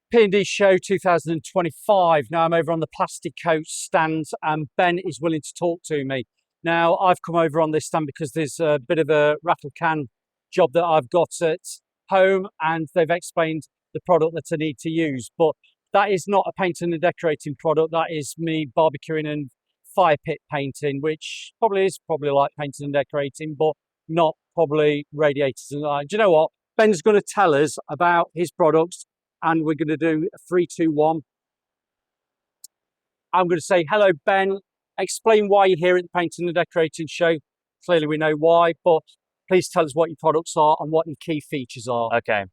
P&D Show 2025. Now I'm over on the PlastiKote stand and Ben is willing to talk to me. Now I've come over on this stand because there's a bit of a rattle-can job that I've got at home and they've explained the product that I need to use. But that is not a painting and decorating product. That is me barbecuing and fire pit painting, which probably is like painting and decorating, but not probably radiators and that. Do you know what? Ben's going to tell us about his products. And we're going to do a 3, 2, 1. I'm going to say, hello, Ben. Explain why you're here at the Painting and Decorating Show. Clearly, we know why, but please tell us what your products are and what your key features are. Okay.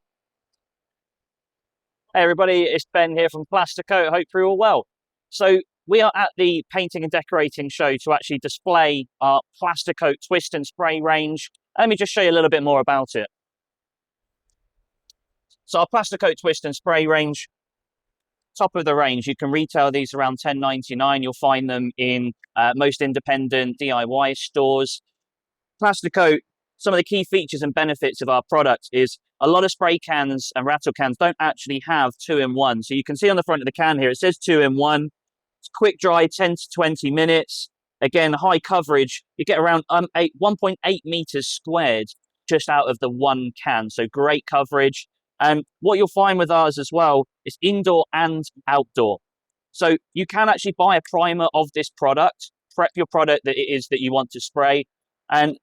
Hey, everybody. It's Ben here from PlastiKote. Hope you're all well. So we are at the Painting and Decorating Show to actually display our PlastiKote twist and spray range. Let me just show you a little bit more about it. So our PlastiKote twist and spray range, top of the range, you can retail these around $10.99. You'll find them in most independent DIY stores. PlastiKote, some of the key features and benefits of our product is a lot of spray cans and rattle cans don't actually have 2-in-1. So you can see on the front of the can here, it says 2-in-1. It's quick dry, 10 to 20 minutes. Again, high coverage. You get around 1.8 meters squared just out of the one can. So great coverage. And what you'll find with ours as well is indoor and outdoor. So you can actually buy a primer of this product, prep your product that it is that you want to spray. And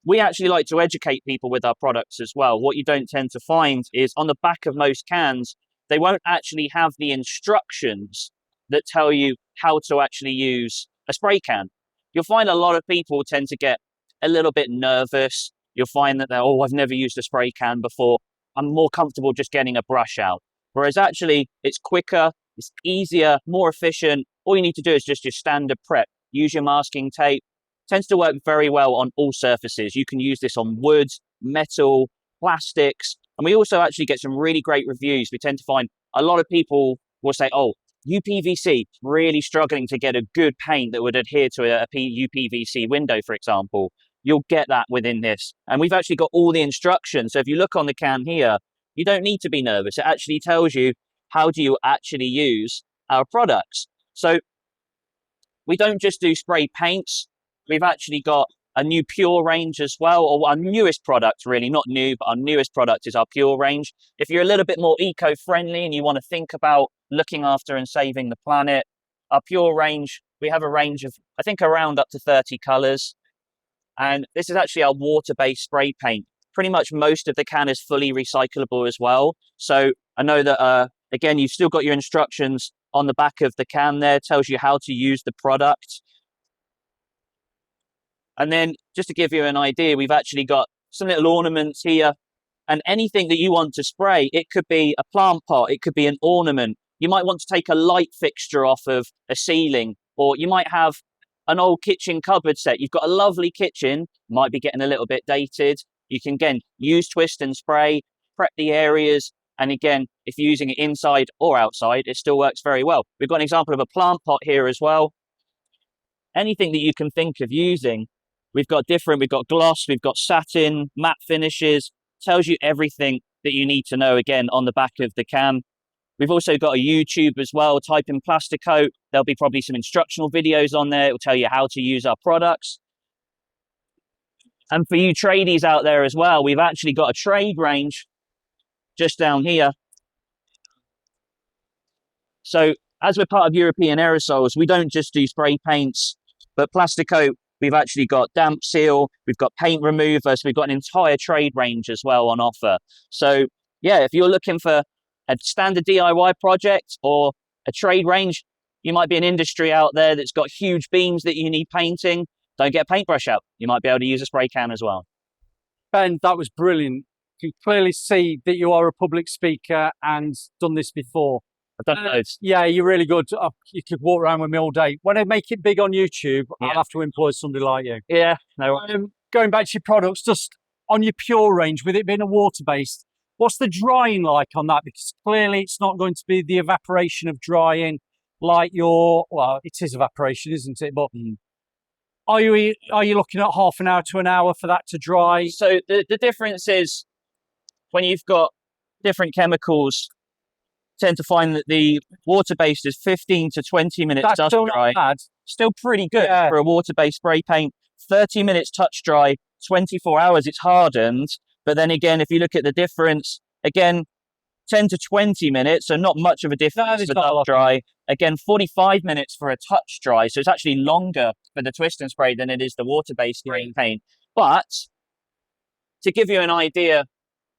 we actually like to educate people with our products as well. What you don't tend to find is on the back of most cans, they won't actually have the instructions that tell you how to actually use a spray can. You'll find a lot of people tend to get a little bit nervous. You'll find that they're, oh, I've never used a spray can before. I'm more comfortable just getting a brush out. Whereas actually it's quicker, it's easier, more efficient. All you need to do is just your standard prep. Use your masking tape. Tends to work very well on all surfaces. You can use this on wood, metal, plastics. And we also actually get some really great reviews. We tend to find a lot of people will say, oh, UPVC, really struggling to get a good paint that would adhere to a UPVC window, for example. You'll get that within this. And we've actually got all the instructions. So if you look on the can here, you don't need to be nervous. It actually tells you how do you actually use our products. So we don't just do spray paints. We've actually got a new pure range as well, or our newest product, really, not new, but our newest product is our pure range. If you're a little bit more eco-friendly and you want to think about looking after and saving the planet, our pure range, we have a range of, I think, around up to 30 colors. And this is actually our water-based spray paint. Pretty much most of the can is fully recyclable as well. So I know that, again, you've still got your instructions on the back of the can there. It tells you how to use the product. And then just to give you an idea, we've actually got some little ornaments here. And anything that you want to spray, it could be a plant pot, it could be an ornament. You might want to take a light fixture off of a ceiling, or you might have an old kitchen cupboard set. You've got a lovely kitchen, might be getting a little bit dated. You can, again, use twist and spray, prep the areas. And again, if you're using it inside or outside, it still works very well. We've got an example of a plant pot here as well. Anything that you can think of using, we've got gloss, we've got satin, matte finishes, tells you everything that you need to know, again, on the back of the can. We've also got a YouTube as well. Type in PlastiKote. There'll be probably some instructional videos on there. It will tell you how to use our products. And for you tradies out there as well, we've actually got a trade range just down here. So as we're part of European Aerosols, we don't just do spray paints, but PlastiKote, we've actually got damp seal, we've got paint removers, we've got an entire trade range as well on offer. So yeah, if you're looking for a standard DIY project or a trade range, you might be an industry out there that's got huge beams that you need painting. Don't get a paintbrush out. You might be able to use a spray can as well. Ben, that was brilliant. You can clearly see that you are a public speaker and done this before. I've done loads. Yeah, you're really good. You could walk around with me all day. When I make it big on YouTube, Yeah. I'll have to employ somebody like you. Yeah, no. Going back to your products, just on your pure range, with it being a water-based, what's the drying like on that? Because clearly it's not going to be the evaporation of drying like well, it is evaporation, isn't it? But are you looking at half an hour to an hour for that to dry? So the difference is when you've got different chemicals tend to find that the water-based is 15 to 20 minutes That's dust still dry. not bad. Still pretty good Yeah. for a water-based spray paint. 30 minutes touch dry, 24 hours it's hardened. But then again, if you look at the difference, again, 10 to 20 minutes, so not much of a difference there's for not a dust lot. dry. Again, 45 minutes for a touch dry, so it's actually longer for the twist and spray than it is the water-based spray paint. But to give you an idea,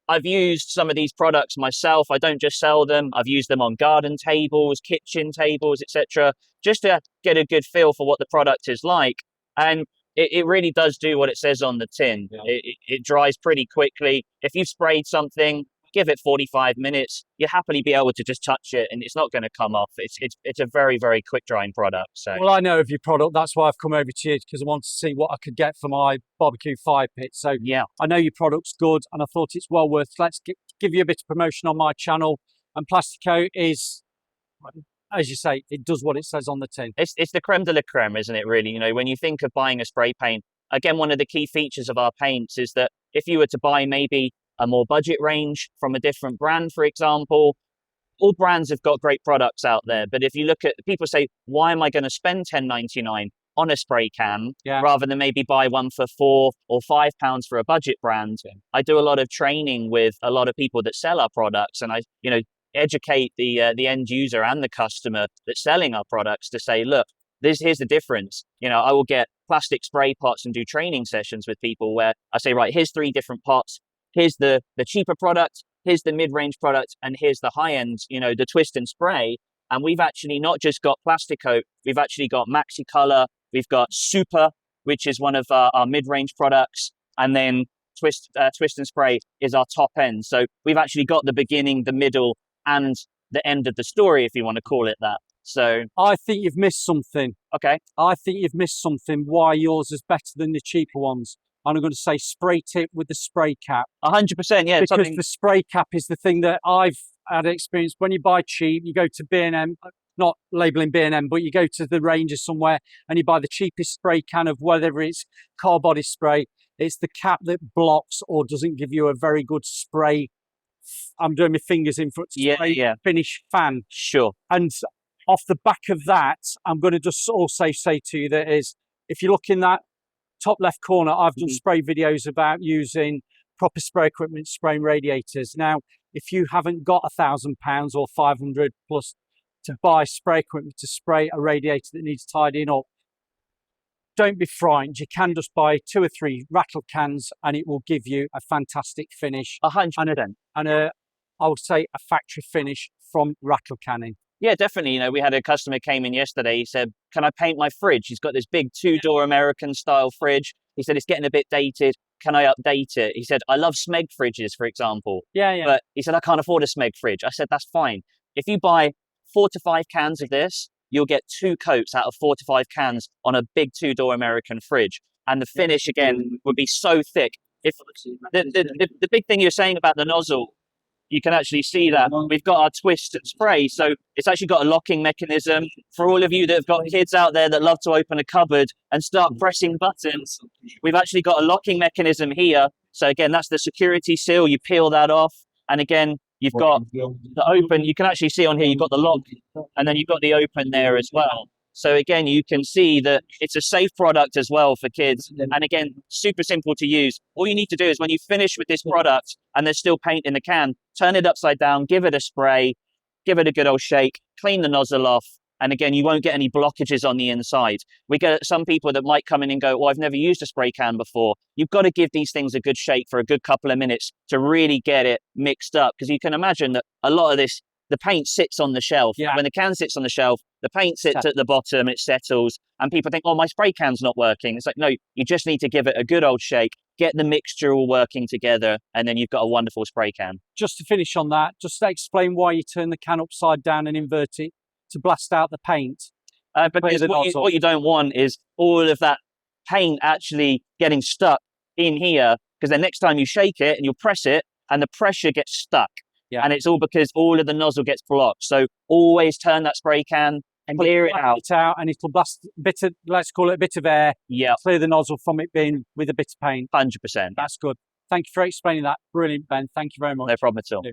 I've used some of these products myself. I don't just sell them. I've used them on garden tables, kitchen tables, etc., just to get a good feel for what the product is like. And it really does do what it says on the tin. Yeah. It dries pretty quickly. If you've sprayed something, give it 45 minutes. You'll happily be able to just touch it, and it's not going to come off. It's a very, very quick drying product. So, well, I know of your product. That's why I've come over to you, because I want to see what I could get for my barbecue fire pit. So yeah, I know your product's good, and I thought it's well worth. Let's give you a bit of promotion on my channel. And PlastiKote is, as you say, it does what it says on the tin. It's the creme de la creme, isn't it, really? You know, when you think of buying a spray paint, again, one of the key features of our paints is that if you were to buy maybe a more budget range from a different brand, for example, all brands have got great products out there. But if you look at, people say, why am I going to spend $10.99 on a spray can rather than maybe buy one for £4 or £5 for a budget brand? Yeah. I do a lot of training with a lot of people that sell our products, and I, you know, educate the end user and the customer that's selling our products to say, look, here's the difference. You know, I will get plastic spray pots and do training sessions with people where I say, right, here's 3 different pots. Here's the cheaper product, here's the mid-range product, and here's the high-end, you know, the twist and spray. And we've actually not just got PlastiKote, we've actually got Maxi Color, we've got Super, which is one of our mid-range products, and then twist and spray is our top end. So we've actually got the beginning, the middle, and the end of the story, if you want to call it that. So I think you've missed something. Okay. I think you've missed something why yours is better than the cheaper ones. And I'm going to say spray tip with the spray cap. 100%, yeah. Because the spray cap is the thing that I've had experience. When you buy cheap, you go to B&M, not labelling B&M, but you go to the Ranger somewhere and you buy the cheapest spray can of whether it's car body spray. It's the cap that blocks or doesn't give you a very good spray. I'm doing my fingers in front of spray finish fan. Sure. And off the back of that, I'm going to just also say to you that is, if you look in that top left corner, I've done spray videos about using proper spray equipment, spraying radiators. Now, if you haven't got £1,000 or 500 plus to buy spray equipment to spray a radiator that needs tidying up, don't be frightened. You can just buy 2 or 3 rattle cans and it will give you a fantastic finish. 100%. And I would say a factory finish from rattle canning. Yeah, definitely. You know, we had a customer came in yesterday. He said, can I paint my fridge? He's got this big 2-door American style fridge. He said, it's getting a bit dated. Can I update it? He said, I love Smeg fridges, for example. Yeah. But he said, I can't afford a Smeg fridge. I said, that's fine. If you buy 4 to 5 cans of this, you'll get 2 coats out of 4 to 5 cans on a big 2-door American fridge. And the finish, again, would be so thick. If the big thing you're saying about the nozzle, you can actually see that we've got our twist and spray. So it's actually got a locking mechanism. For all of you that have got kids out there that love to open a cupboard and start pressing buttons, we've actually got a locking mechanism here. So again, that's the security seal. You peel that off. And again, you've got the open. You can actually see on here, you've got the lock and then you've got the open there as well. So again, you can see that it's a safe product as well for kids. And again, super simple to use. All you need to do is when you finish with this product and there's still paint in the can, turn it upside down, give it a spray, give it a good old shake, clean the nozzle off. And again, you won't get any blockages on the inside. We get some people that might come in and go, well, I've never used a spray can before. You've got to give these things a good shake for a good couple of minutes to really get it mixed up. Because you can imagine that a lot of this, the paint sits on the shelf. Yeah. When the can sits on the shelf, the paint sits at the bottom, it settles, and people think, oh, my spray can's not working. It's like, no, you just need to give it a good old shake, get the mixture all working together, and then you've got a wonderful spray can. Just to finish on that, just to explain why you turn the can upside down and invert it to blast out the paint. Because what you don't want is all of that paint actually getting stuck in here, because then next time you shake it and you'll press it, and the pressure gets stuck. Yeah. And it's all because all of the nozzle gets blocked. So always turn that spray can and clear it out. And it'll blast a bit of, let's call it a bit of air. Yeah. Clear the nozzle from it being with a bit of paint. 100%. That's good. Thank you for explaining that. Brilliant, Ben. Thank you very much. No problem at all.